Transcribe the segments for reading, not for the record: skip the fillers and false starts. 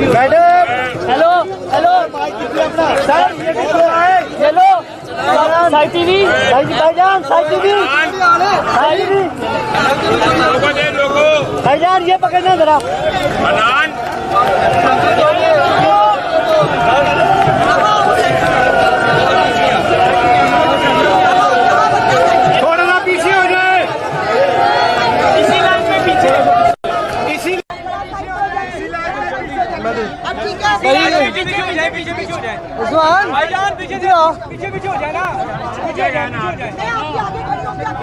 madam hello hello sir ये लो Sai TV भाईजान Sai TV भाईजान ये पकड़ना जरा थोड़ा सा पीछे हो जाए इसी लाइन में पीछे इसी पीछे हो जाए उस्मान भाईजान पीछे हो जाए ना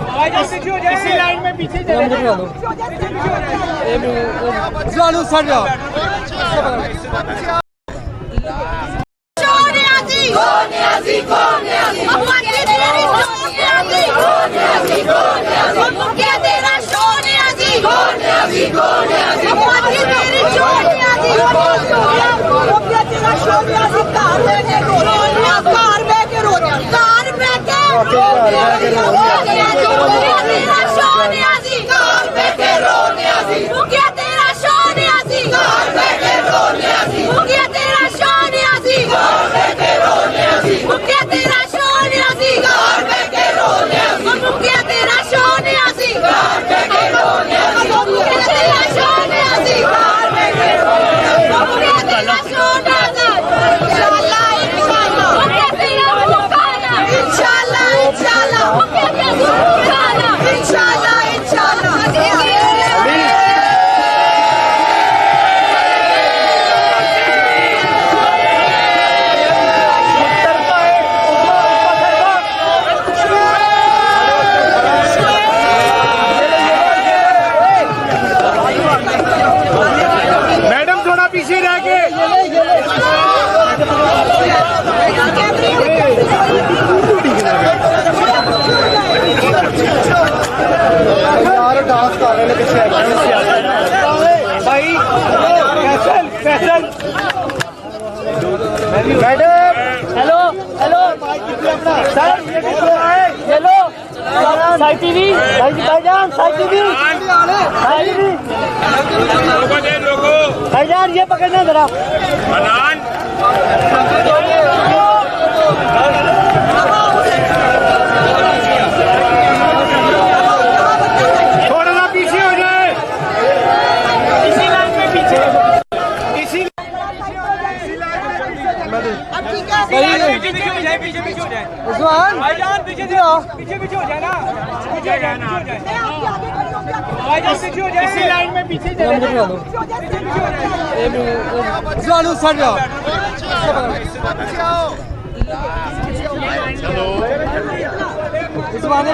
भाईजान पीछे हो जाए इसी लाइन में पीछे चले जाओ सर जाओ मैडम हेलो हेलो सर ये लो साई टीवी भाईजान साई टीवी भाईजान ये पकड़ना जरा थोड़ा सा पीछे हो जाए इसी लाइन में पीछे इसी पीछे हो जाए उस्मान भाईजान पीछे हो जाए ना भाईजान पीछे हो जाए इसी लाइन में पीछे चले जाओ सर जाओ उस्मान